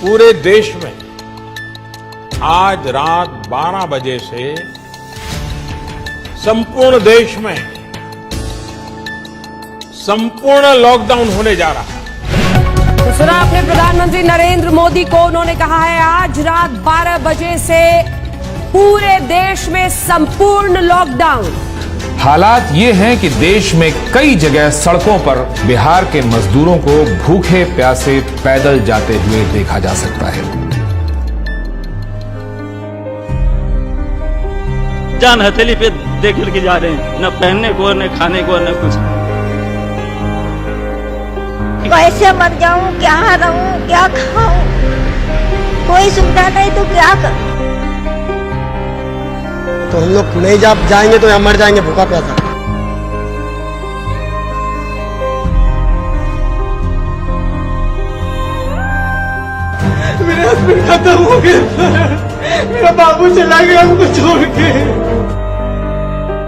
पूरे देश में आज रात 12 बजे से संपूर्ण देश में संपूर्ण लॉकडाउन होने जा रहा है। तो सुना आपने प्रधानमंत्री नरेंद्र मोदी को, उन्होंने कहा है आज रात 12 बजे से पूरे देश में संपूर्ण लॉकडाउन। हालात ये हैं कि देश में कई जगह सड़कों पर बिहार के मजदूरों को भूखे प्यासे पैदल जाते हुए देखा जा सकता है। जान हथेली पे देख के जा रहे हैं, न पहनने को, न खाने को, न कुछ। कैसे मर जाऊं, क्या रहूं, क्या खाऊं, कोई सुविधा नहीं तो क्या करूं। तो हम लोग नहीं जाएंगे तो यहाँ मर जाएंगे भूखा प्यासा। मेरा हस्बैंड खत्म हो गया, मेरा बाबू चला गया हमको छोड़ के।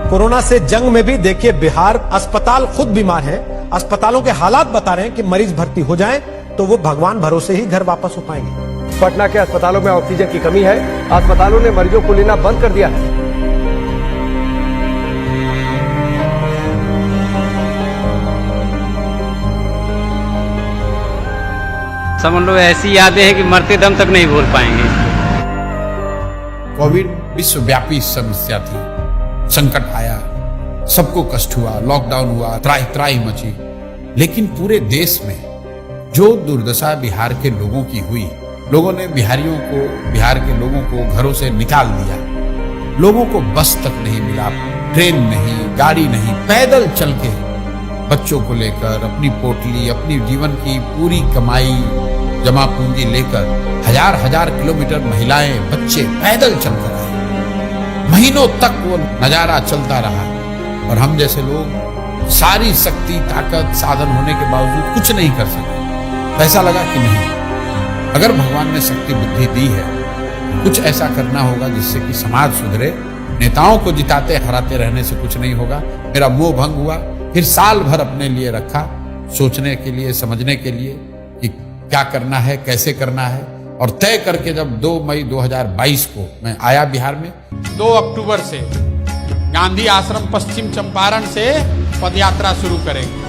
कोरोना से जंग में भी देखिए बिहार अस्पताल खुद बीमार है, अस्पतालों के हालात बता रहे हैं कि मरीज भर्ती हो जाएं तो वो भगवान भरोसे ही घर वापस हो पाएंगे। पटना के अस्पतालों में ऑक्सीजन की कमी है, अस्पतालों ने मरीजों को लेना बंद कर दिया है। समझ लो ऐसी यादें हैं कि मरते दम तक नहीं भूल पाएंगे। कोविड विश्वव्यापी समस्या थी, संकट आया, सबको कष्ट हुआ, लॉकडाउन हुआ, त्राही त्राही मची। लेकिन पूरे देश में जो दुर्दशा बिहार के लोगों की हुई, लोगों ने बिहार के लोगों को घरों से निकाल दिया। लोगों को बस तक नहीं मिला, ट्रेन नहीं, गाड़ी नहीं, पैदल चल के बच्चों को लेकर अपनी पोटली, अपनी जीवन की पूरी कमाई, जमा पूंजी लेकर हजार किलोमीटर महिलाएं, बच्चे पैदल चलकर आए। महीनों तक वो नजारा चलता रहा और हम जैसे लोग सारी शक्ति, ताकत, साधन होने के बावजूद कुछ नहीं कर सके। ऐसा लगा कि नहीं, अगर भगवान ने शक्ति बुद्धि दी है, कुछ ऐसा करना होगा जिससे कि समाज सुधरे। नेताओं को जिताते हराते रहने से कुछ नहीं होगा। मेरा मोह भंग हुआ। फिर साल भर अपने लिए रखा, सोचने के लिए, समझने के लिए कि क्या करना है, कैसे करना है। और तय करके जब 2 मई 2022 को मैं आया बिहार में, 2 अक्टूबर से गांधी आश्रम पश्चिम चंपारण से पदयात्रा शुरू करेंगे।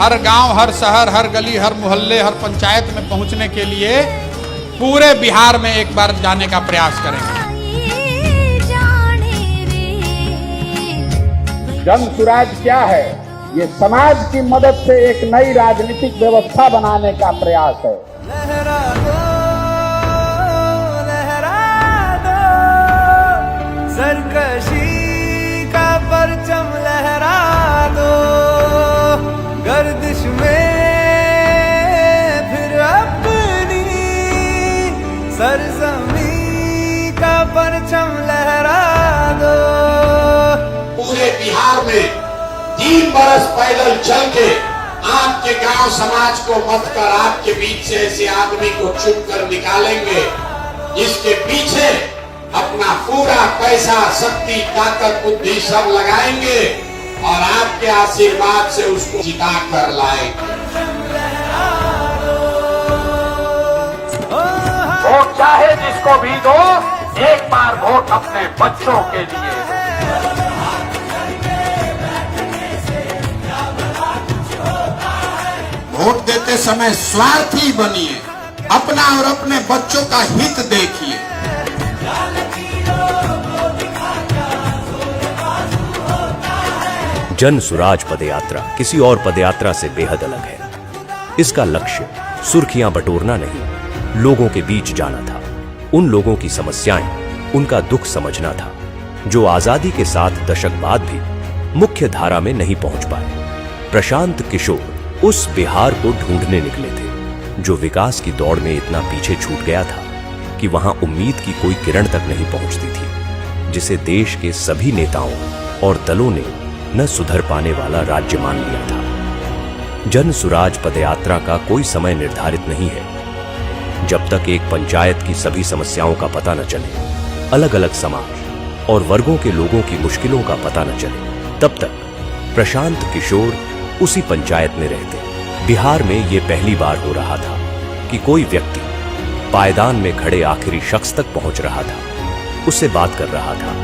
हर गांव, हर शहर, हर गली, हर मोहल्ले, हर पंचायत में पहुंचने के लिए पूरे बिहार में एक बार जाने का प्रयास करेंगे। जन सुराज क्या है? ये समाज की मदद से एक नई राजनीतिक व्यवस्था बनाने का प्रयास है। लहरा दो, सरकशी का परचम लहरा दो, गर्दिश में फिर अपनी सरजमी का परचम लहरा दो। पूरे बिहार में 3 बरस पैदल चल के आपके गांव समाज को मत कर आपके बीच से ऐसे आदमी को चुन कर निकालेंगे जिसके पीछे अपना पूरा पैसा, शक्ति, ताकत, बुद्धि सब लगाएंगे और आपके आशीर्वाद से उसको जिता कर लाएंगे। वोट चाहे जिसको भी दो, एक बार वोट अपने बच्चों के लिए। वोट देते समय स्वार्थी बनिए, अपना और अपने बच्चों का हित देखिए। जन सुराज पदयात्रा किसी और पदयात्रा से बेहद अलग है। इसका लक्ष्य सुर्खियां बटोरना नहीं, लोगों के बीच जाना था। उन लोगों की समस्याएं, उनका दुख समझना था जो आजादी के 7 दशक बाद भी मुख्य धारा में नहीं पहुंच पाए। प्रशांत किशोर उस बिहार को ढूंढने निकले थे जो विकास की दौड़ में इतना पीछे छूट गया था कि वहां उम्मीद की कोई किरण तक नहीं पहुंचती थी, जिसे देश के सभी नेताओं और दलों ने न सुधर पाने वाला राज्य मान लिया था। जन सुराज पदयात्रा का कोई समय निर्धारित नहीं है। जब तक एक पंचायत की सभी समस्याओं का पता न चले, अलग अलग समाज और वर्गों के लोगों की मुश्किलों का पता न चले, तब तक प्रशांत किशोर उसी पंचायत में रहते। बिहार में ये पहली बार हो रहा था कि कोई व्यक्ति पायदान में खड़े आखिरी शख्स तक पहुंच रहा था, उससे बात कर रहा था।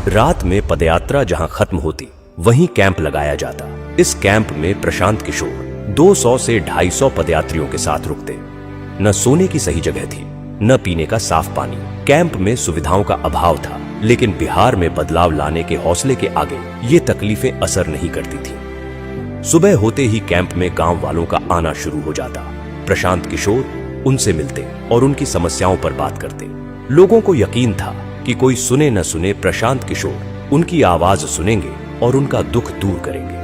रात में पदयात्रा जहां खत्म होती, वहीं कैंप लगाया जाता। इस कैंप में प्रशांत किशोर 200 से 250 पदयात्रियों के साथ रुकते। न सोने की सही जगह थी, न पीने का साफ पानी। कैंप में सुविधाओं का अभाव था, लेकिन बिहार में बदलाव लाने के हौसले के आगे ये तकलीफें असर नहीं करती थी। सुबह होते ही कैंप में गांव वालों का आना शुरू हो जाता। प्रशांत किशोर उनसे मिलते और उनकी समस्याओं पर बात करते। लोगों को यकीन था कि कोई सुने न सुने प्रशांत किशोर उनकी आवाज सुनेंगे और उनका दुख दूर करेंगे।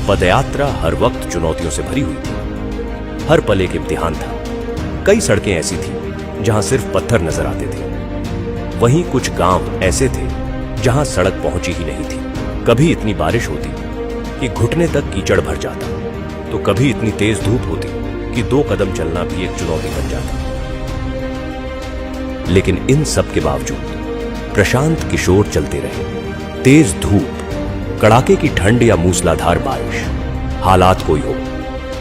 पदयात्रा हर वक्त चुनौतियों से भरी हुई थी। हर पल एक इम्तिहान था। कई सड़कें ऐसी थीं जहां सिर्फ पत्थर नजर आते थे। वहीं कुछ गांव ऐसे थे जहां सड़क पहुंची ही नहीं थी। कभी इतनी बारिश होती कि घुटने तक कीचड़ भर जाता, तो कभी इतनी तेज धूप होती कि 2 कदम चलना भी एक चुनौती बन जाता। लेकिन इन सब के बावजूद प्रशांत किशोर चलते रहे। तेज धूप, कड़ाके की ठंड या मूसलाधार बारिश, हालात कोई हो,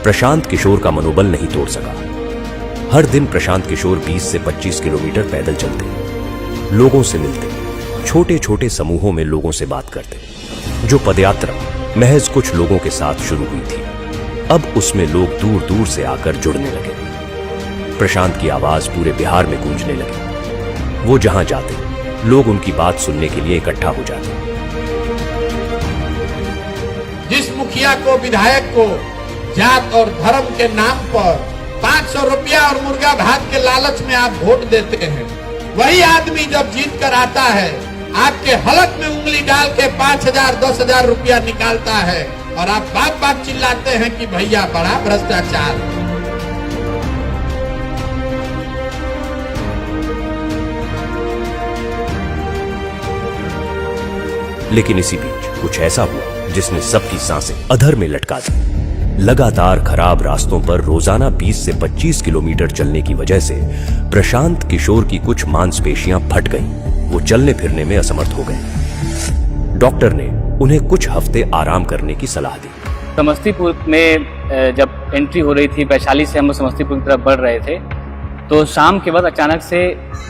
प्रशांत किशोर का मनोबल नहीं तोड़ सका। हर दिन प्रशांत किशोर 20 से 25 किलोमीटर पैदल चलते, लोगों से मिलते, छोटे छोटे समूहों में लोगों से बात करते। जो पदयात्रा महज कुछ लोगों के साथ शुरू हुई थी, अब उसमें लोग दूर दूर से आकर जुड़ने लगे। प्रशांत की आवाज पूरे बिहार में गूंजने लगी। वो जहां जाते, लोग उनकी बात सुनने के लिए इकट्ठा हो जाते। जिस मुखिया को, विधायक को जात और धर्म के नाम पर 500 रुपया और मुर्गा भात के लालच में आप वोट देते हैं, वही आदमी जब जीत कर आता है, आपके हलक में उंगली डाल के 5,000 10,000 रुपया निकालता है और आप बाप बाप चिल्लाते हैं कि भैया बड़ा भ्रष्टाचार। लेकिन इसी बीच कुछ ऐसा हुआ जिसने सबकी सांसें अधर में लटका दी। लगातार खराब रास्तों पर रोजाना 20 से 25 किलोमीटर चलने की वजह से प्रशांत किशोर की कुछ मांसपेशियां फट गईं। वो चलने फिरने में असमर्थ हो गए। डॉक्टर ने उन्हें कुछ हफ्ते आराम करने की सलाह दी। समस्तीपुर में जब एंट्री हो रही थी, वैशाली से हम समस्तीपुर की तरफ बढ़ रहे थे, तो शाम के बाद अचानक से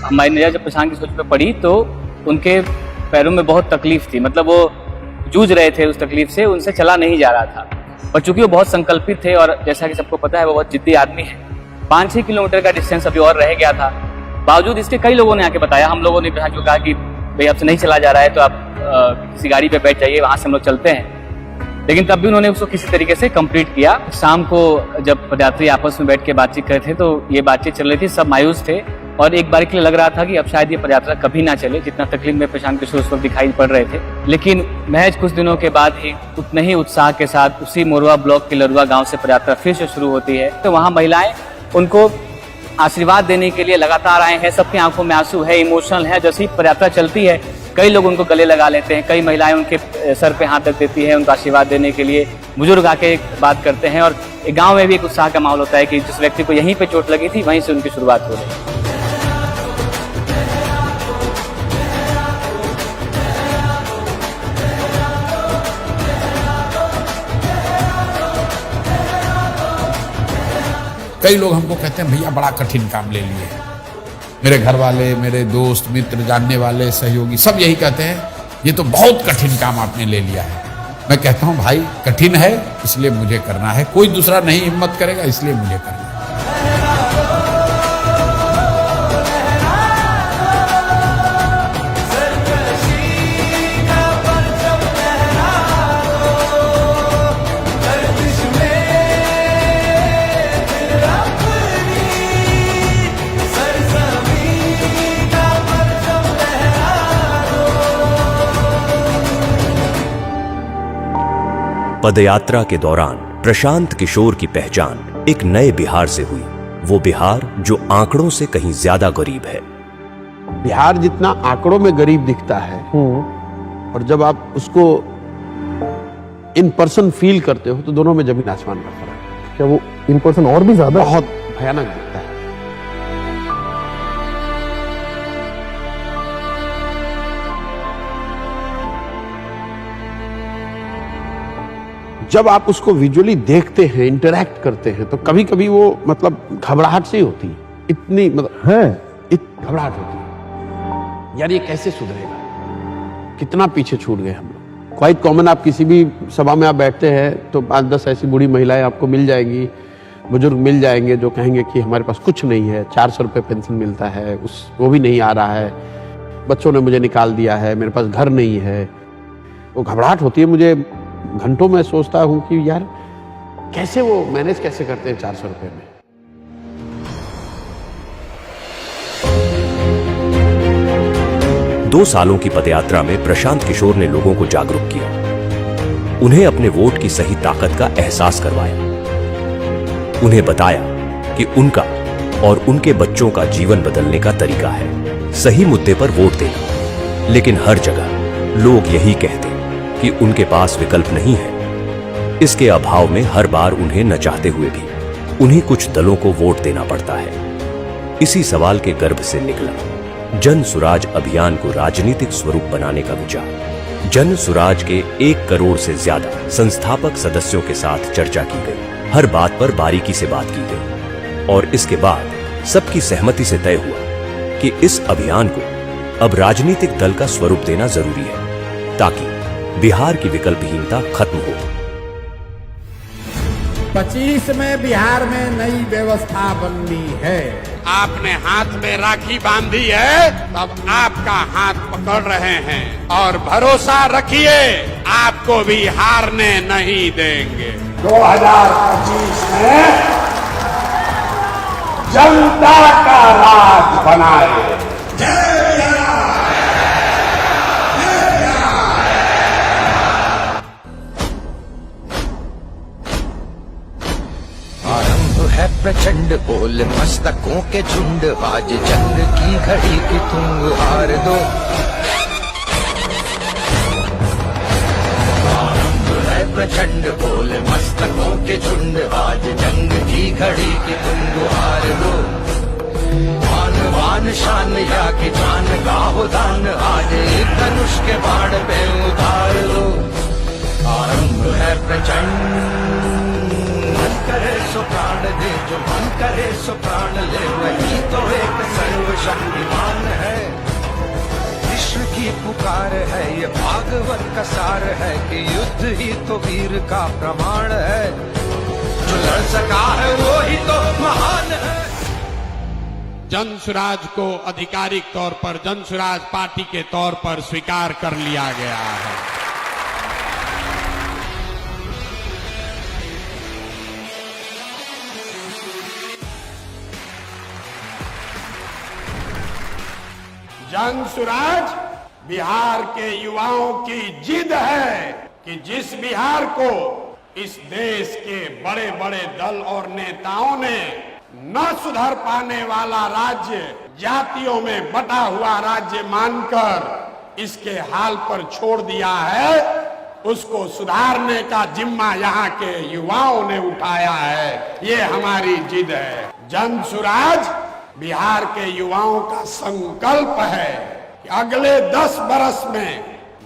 हमारी नजर जब प्रशांत किशोर पे पड़ी तो उनके पैरों में बहुत तकलीफ थी। मतलब वो जूझ रहे थे उस तकलीफ से, उनसे चला नहीं जा रहा था। और चूंकि वो बहुत संकल्पित थे और जैसा कि सबको पता है वो बहुत जिद्दी आदमी है, 5-6 किलोमीटर का डिस्टेंस अभी और रह गया था। बावजूद इसके कई लोगों ने आके बताया, हम लोगों ने कहा कि भाई आपसे नहीं चला जा रहा है तो आप किसी गाड़ी पे बैठ जाइए, वहां से हम लोग चलते हैं। लेकिन तब भी उन्होंने उसको किसी तरीके से कंप्लीट किया। शाम को जब पदयात्री आपस में बैठ के बातचीत कर रहे थे तो ये बातचीत चल रही थी, सब मायूस थे और एक बार के लिए लग रहा था कि अब शायद ये पदयात्रा कभी ना चले, जितना तकलीफ में प्रशांत किशोर उस वक्त दिखाई पड़ रहे थे। लेकिन महज कुछ दिनों के बाद ही उतने ही उत्साह के साथ उसी मोरवा ब्लॉक के लरुआ गांव से पदयात्रा फिर से शुरू होती है। तो वहां महिलाएं उनको आशीर्वाद देने के लिए लगातार आए हैं। सबकी आंखों में आंसू है, इमोशनल है। जैसे ही पदयात्रा चलती है, कई लोग उनको गले लगा लेते हैं, कई महिलाएं उनके सर पे हाथ रख देती है उनको आशीर्वाद देने के लिए। बुजुर्ग आके बात करते हैं और गांव में भी एक उत्साह का माहौल होता है कि जिस व्यक्ति को यहीं पे चोट लगी थी वहीं से उनकी शुरुआत हो गई। कई लोग हमको कहते हैं भैया बड़ा कठिन काम ले लिए। मेरे घर वाले, मेरे दोस्त मित्र, जानने वाले, सहयोगी सब यही कहते हैं ये तो बहुत कठिन काम आपने ले लिया है। मैं कहता हूं भाई कठिन है इसलिए मुझे करना है, कोई दूसरा नहीं हिम्मत करेगा इसलिए मुझे करना है। पदयात्रा के दौरान प्रशांत किशोर की पहचान एक नए बिहार से हुई। वो बिहार जो आंकड़ों से कहीं ज्यादा गरीब है। बिहार जितना आंकड़ों में गरीब दिखता है और जब आप उसको इन पर्सन फील करते हो तो दोनों में जमीन आसमान का फर्क है। क्या वो इन पर्सन और भी ज्यादा बहुत भयानक दिखता है। जब आप उसको विजुअली देखते हैं, इंटरैक्ट करते हैं, तो कभी कभी वो मतलब घबराहट सी होती है, इतनी मतलब है घबराहट होती है, यार ये कैसे सुधरेगा, कितना पीछे छूट गए हम लोग। क्वाइट कॉमन, आप किसी भी सभा में आप बैठते हैं तो 5-10 ऐसी बूढ़ी महिलाएं आपको मिल जाएंगी, बुजुर्ग मिल जाएंगे जो कहेंगे कि हमारे पास कुछ नहीं है, 400 रुपये पेंशन मिलता है, वो भी नहीं आ रहा है, बच्चों ने मुझे निकाल दिया है, मेरे पास घर नहीं है। वो घबराहट होती है मुझे, घंटों में सोचता हूं कि यार कैसे वो मैनेज कैसे करते हैं 400 रुपये में। दो सालों की पदयात्रा में प्रशांत किशोर ने लोगों को जागरूक किया, उन्हें अपने वोट की सही ताकत का एहसास करवाया, उन्हें बताया कि उनका और उनके बच्चों का जीवन बदलने का तरीका है सही मुद्दे पर वोट देना। लेकिन हर जगह लोग यही कहते कि उनके पास विकल्प नहीं है। इसके अभाव में हर बार उन्हें न चाहते हुए भी उन्हें कुछ दलों को वोट देना पड़ता है। इसी सवाल के गर्भ से निकला जन सुराज अभियान को राजनीतिक स्वरूप बनाने का विचार। जन सुराज के 1 करोड़ से ज्यादा संस्थापक सदस्यों के साथ चर्चा की गई, हर बात पर बारीकी से बात की गई और इसके बाद सबकी सहमति से तय हुआ कि इस अभियान को अब राजनीतिक दल का स्वरूप देना जरूरी है ताकि बिहार की विकल्पहीनता खत्म हो। 25 में बिहार में नई व्यवस्था बननी है। आपने हाथ में राखी बांधी है, तब आपका हाथ पकड़ रहे हैं और भरोसा रखिए आपको भी हारने नहीं देंगे। 2025 में जनता का राज बनाए। है प्रचंड बोल मस्तकों के झुंड, आज जंग की घड़ी की तुम हार दो। है प्रचंड बोल मस्तकों के झुंड, आज जंग की घड़ी की तुम हार दो। मान वान शान या कि जान गाहो दान, आज एक धनुष के बाण पे उतार लो। आरंभ है प्रचंड, मन करे सो प्राण दे, जो मन करे सो प्राण ले, वही तो एक सर्वशक्तिमान है। विश्व की पुकार है, ये भागवत का सार है कि युद्ध ही तो वीर का प्रमाण है। जो लड़ सका है वो ही तो महान है। जन सुराज को आधिकारिक तौर पर जन सुराज पार्टी के तौर पर स्वीकार कर लिया गया है। जन सुराज बिहार के युवाओं की जिद है कि जिस बिहार को इस देश के बड़े बड़े दल और नेताओं ने न सुधर पाने वाला राज्य, जातियों में बटा हुआ राज्य मानकर इसके हाल पर छोड़ दिया है, उसको सुधारने का जिम्मा यहाँ के युवाओं ने उठाया है। ये हमारी जिद है। जन सुराज बिहार के युवाओं का संकल्प है कि अगले 10 बरस में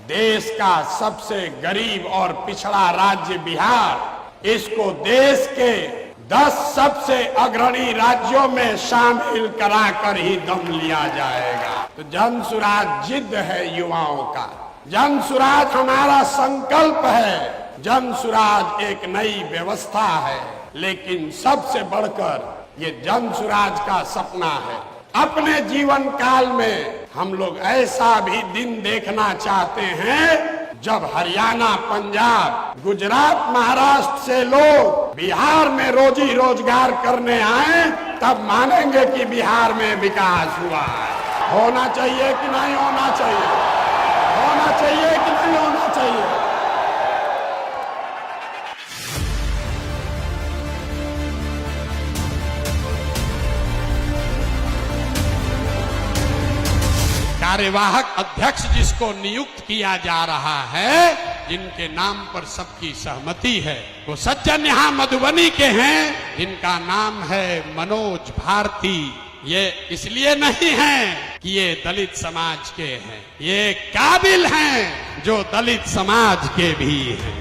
देश का सबसे गरीब और पिछड़ा राज्य बिहार, इसको देश के 10 सबसे अग्रणी राज्यों में शामिल कराकर ही दम लिया जाएगा। तो जन सुराज जिद है युवाओं का, जन सुराज हमारा संकल्प है, जन सुराज एक नई व्यवस्था है, लेकिन सबसे बढ़कर ये जन सुराज का सपना है। अपने जीवन काल में हम लोग ऐसा भी दिन देखना चाहते हैं जब हरियाणा, पंजाब, गुजरात, महाराष्ट्र से लोग बिहार में रोजी रोजगार करने आए, तब मानेंगे कि बिहार में विकास हुआ है। होना चाहिए कि नहीं होना चाहिए? होना चाहिए कि नहीं होना चाहिए? कार्यवाहक अध्यक्ष जिसको नियुक्त किया जा रहा है, जिनके नाम पर सबकी सहमति है। वो सज्जन यहाँ मधुबनी के हैं जिनका नाम है मनोज भारती। ये इसलिए नहीं है कि ये दलित समाज के हैं, ये काबिल हैं जो दलित समाज के भी हैं।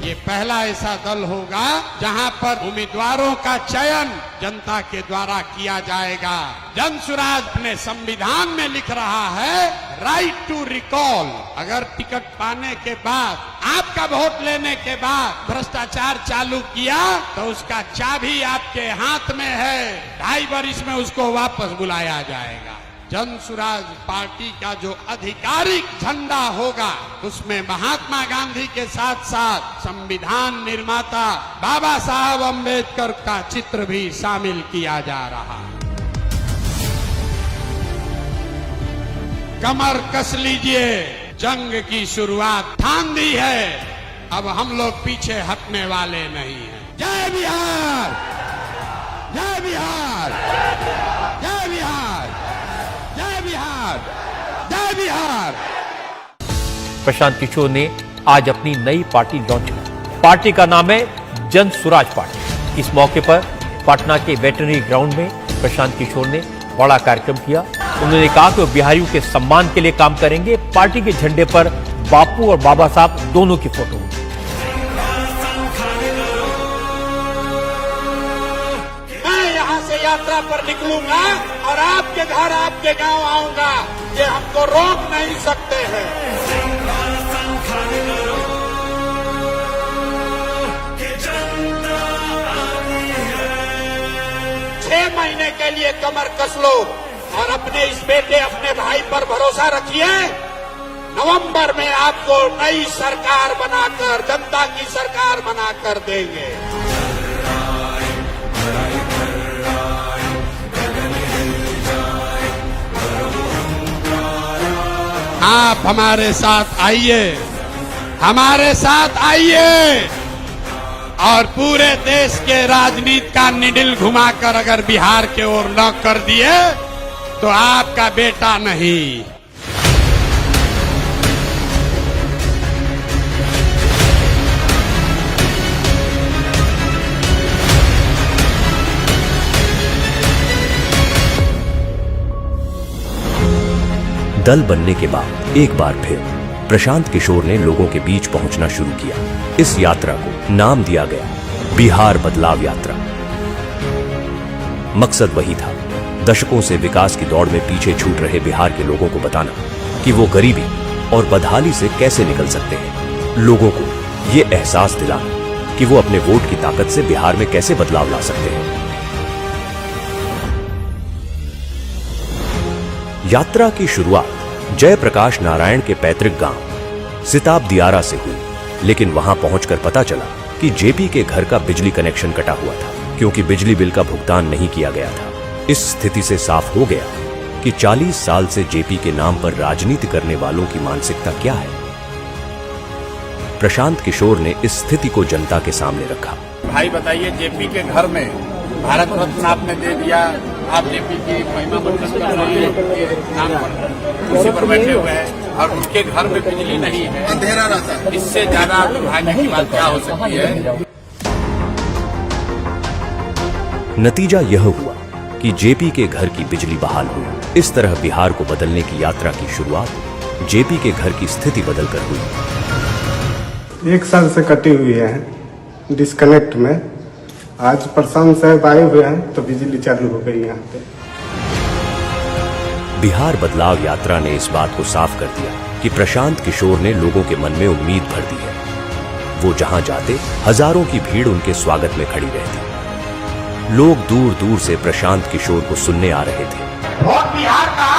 ये पहला ऐसा दल होगा जहां पर उम्मीदवारों का चयन जनता के द्वारा किया जाएगा। जनसुराज अपने संविधान में लिख रहा है राइट टू रिकॉल। अगर टिकट पाने के बाद, आपका वोट लेने के बाद भ्रष्टाचार चालू किया तो उसका चाबी आपके हाथ में है। 2.5 वर्ष में उसको वापस बुलाया जाएगा। जनसुराज पार्टी का जो आधिकारिक झंडा होगा उसमें महात्मा गांधी के साथ साथ संविधान निर्माता बाबा साहब अम्बेडकर का चित्र भी शामिल किया जा रहा है। कमर कस लीजिए, जंग की शुरुआत ठान दी है, अब हम लोग पीछे हटने वाले नहीं हैं। जय बिहार, जय बिहार, जय बिहार, जय बिहार, जय बिहार। प्रशांत किशोर ने आज अपनी नई पार्टी लॉन्च की। पार्टी का नाम है जन सुराज पार्टी। इस मौके पर पटना के वेटरनरी ग्राउंड में प्रशांत किशोर ने बड़ा कार्यक्रम किया। उन्होंने कहा कि वो बिहारियों के सम्मान के लिए काम करेंगे। पार्टी के झंडे पर बापू और बाबा साहब दोनों की फोटो होगी। मैं यहाँ से यात्रा पर निकलूंगा और आपके घर, आपके गांव आऊंगा, ये हमको रोक नहीं सकते हैं। 6 महीने के लिए कमर कस लो और अपने इस बेटे, अपने भाई पर भरोसा रखिए। नवंबर में आपको नई सरकार बनाकर, जनता की सरकार बनाकर देंगे। आप हमारे साथ आइए, हमारे साथ आइए और पूरे देश के राजनीति का निडिल घुमाकर अगर बिहार के ओर न कर दिए तो आपका बेटा नहीं। दल बनने के बाद एक बार फिर प्रशांत किशोर ने लोगों के बीच पहुंचना शुरू किया। इस यात्रा को नाम दिया गया बिहार बदलाव यात्रा। मकसद वही था, दशकों से विकास की दौड़ में पीछे छूट रहे बिहार के लोगों को बताना कि वो गरीबी और बदहाली से कैसे निकल सकते हैं। लोगों को ये एहसास दिलाना कि वो अपने वोट की ताकत से बिहार में कैसे बदलाव ला सकते हैं। यात्रा की शुरुआत जयप्रकाश नारायण के पैतृक गांव सिताब दियारा से हुई, लेकिन वहां पहुंचकर पता चला कि जेपी के घर का बिजली कनेक्शन कटा हुआ था क्योंकि बिजली बिल का भुगतान नहीं किया गया था। इस स्थिति से साफ हो गया कि 40 साल से जेपी के नाम पर राजनीति करने वालों की मानसिकता क्या है। प्रशांत किशोर ने इस स्थिति को जनता के सामने रखा। भाई बताइए, जेपी के घर में भारत रत्न आपने दे दिया, आप जेपी की महिमा मंडन कर रहे हैं, नाम पर कुर्सी पर बैठे हुए हैं और उनके घर में बिजली नहीं है, अंधेरा रहता है। इससे ज्यादा दुर्भाग्य की बात क्या हो सकती है। नतीजा यह हुआ कि जेपी के घर की बिजली बहाल हुई। इस तरह बिहार को बदलने की यात्रा की शुरुआत जेपी के घर की स्थिति बदलकर हुई। 1 साल से कटी हुई है डिस्कनेक्ट में। आज प्रशांत साहब आए हुए हैं तो बिजली चालू हो गई यहाँ पे। बिहार बदलाव यात्रा ने इस बात को साफ कर दिया कि प्रशांत किशोर ने लोगों के मन में उम्मीद भर दी है। वो जहां जाते हजारों की भीड़ उनके स्वागत में खड़ी रहती। लोग दूर दूर से प्रशांत किशोर को सुनने आ रहे थे। वोट बिहार का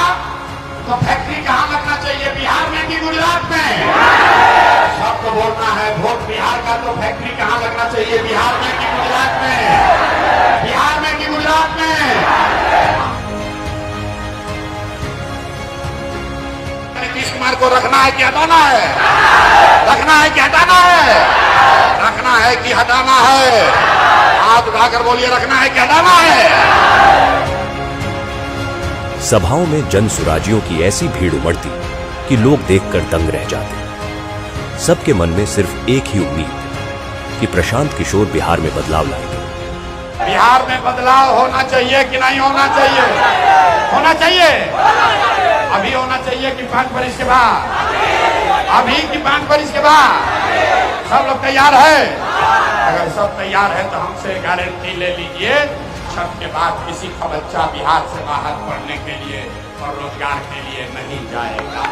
तो फैक्ट्री कहाँ लगना चाहिए, बिहार में कि गुजरात में? सबको बोलना है, वोट बिहार का तो फैक्ट्री कहाँ लगना चाहिए, बिहार में कि गुजरात में? बिहार में कि गुजरात में? नीतीश कुमार को रखना है कि हटाना है? रखना है कि हटाना है? रखना है कि हटाना है? हाथ उठाकर बोलिए, रखना है कि हटाना है? सभाओं में जन सुराजियों की ऐसी भीड़ उमड़ती कि लोग देखकर दंग रह जाते। सबके मन में सिर्फ एक ही उम्मीद कि प्रशांत किशोर बिहार में बदलाव लाएंगे। बिहार में बदलाव होना चाहिए कि नहीं होना चाहिए? होना चाहिए। अभी होना चाहिए कि 5 वर्ष के बाद? अभी कि 5 वर्ष के बाद? सब लोग तैयार है? अगर सब तैयार है तो हमसे गारंटी ले लीजिए, छठ के बाद किसी का बच्चा बिहार से बाहर पढ़ने के लिए और रोजगार के लिए नहीं जाएगा।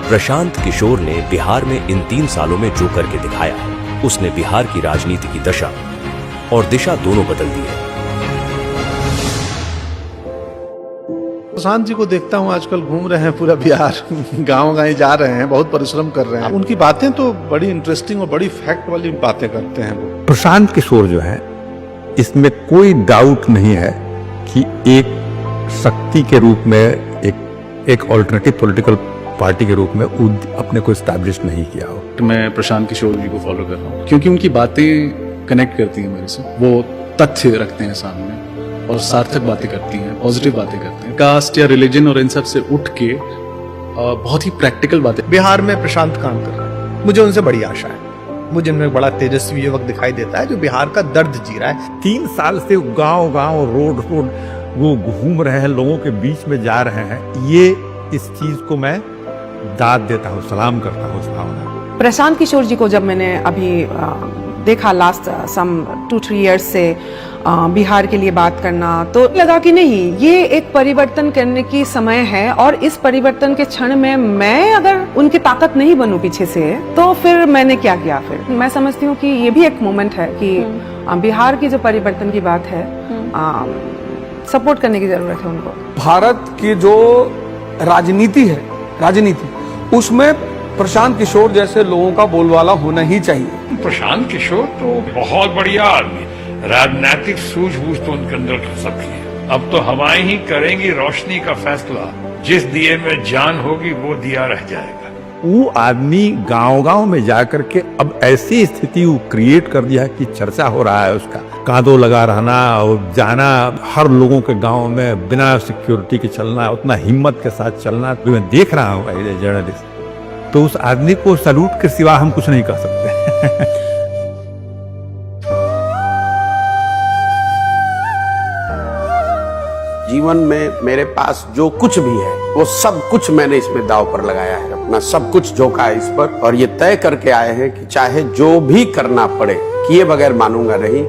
प्रशांत किशोर ने बिहार में इन 3 सालों में जो करके दिखाया है, उसने बिहार की राजनीति की दशा और दिशा दोनों बदल दी है। प्रशांत जी को देखता हूँ आजकल घूम रहे हैं पूरा बिहार, गांव-गांव जा रहे हैं, बहुत परिश्रम कर रहे हैं। उनकी बातें तो बड़ी इंटरेस्टिंग और बड़ी फैक्ट वाली बातें करते हैं वो। प्रशांत किशोर जो है, इसमें कोई डाउट नहीं है कि एक शक्ति के रूप में एक ऑल्टरनेटिव पॉलिटिकल पार्टी के रूप में अपने को एस्टैब्लिश नहीं किया हो। मैं प्रशांत किशोर जी को फॉलो कर रहा हूँ क्योंकि उनकी बातें कनेक्ट करती हैं मेरे से। वो तथ्य रखते हैं सामने और सार्थक बातें करती हैं, पॉजिटिव बातें करते हैं। कास्ट या रिलीजन और इन सब से उठ के बहुत ही प्रैक्टिकल बातें। बिहार में प्रशांत काम कर रहा है, मुझे उनसे बड़ी आशा है। मुझे उनमें बड़ा तेजस्वी युवक दिखाई देता है जो बिहार का दर्द जी रहा है। 3 साल से गांव-गांव रोड वो घूम रहे हैं, लोगों के बीच में जा रहे हैं। ये इस चीज को मैं दाद देता हूँ, सलाम करता हूँ उस भावना। प्रशांत किशोर जी को जब मैंने अभी देखा लास्ट सम 2-3 इयर्स से बिहार के लिए बात करना, तो लगा कि नहीं, ये एक परिवर्तन करने की समय है और इस परिवर्तन के क्षण में मैं अगर उनकी ताकत नहीं बनूं पीछे से, तो फिर मैंने क्या किया? फिर मैं समझती हूँ कि ये भी एक मोमेंट है कि बिहार की जो परिवर्तन की बात है, सपोर्ट करने की जरूरत है उनको। भारत की जो राजनीति उसमें प्रशांत किशोर जैसे लोगों का बोलबाला होना ही चाहिए। प्रशांत किशोर तो बहुत बढ़िया आदमी, राजनीतिक सूझबूझ तो उनके अंदर खसक है। अब तो हवाएं ही करेंगी रोशनी का फैसला, जिस दिए में जान होगी वो दिया रह जाएगा। वो आदमी गांव-गांव में जाकर के अब ऐसी स्थिति क्रिएट कर दिया है कि चर्चा हो रहा है उसका। कांधों लगा रहना और जाना, हर लोगों के गांव में बिना सिक्योरिटी के चलना, उतना हिम्मत के साथ चलना। तो मैं देख रहा हूँ एज ए जर्नलिस्ट, तो उस आदमी को सैल्यूट के सिवा हम कुछ नहीं कर सकते। जीवन में मेरे पास जो कुछ भी है वो सब कुछ मैंने इसमें दाव पर लगाया है, अपना सब कुछ झोंका है इस पर, और ये तय करके आए हैं कि चाहे जो भी करना पड़े, किए बगैर मानूंगा नहीं।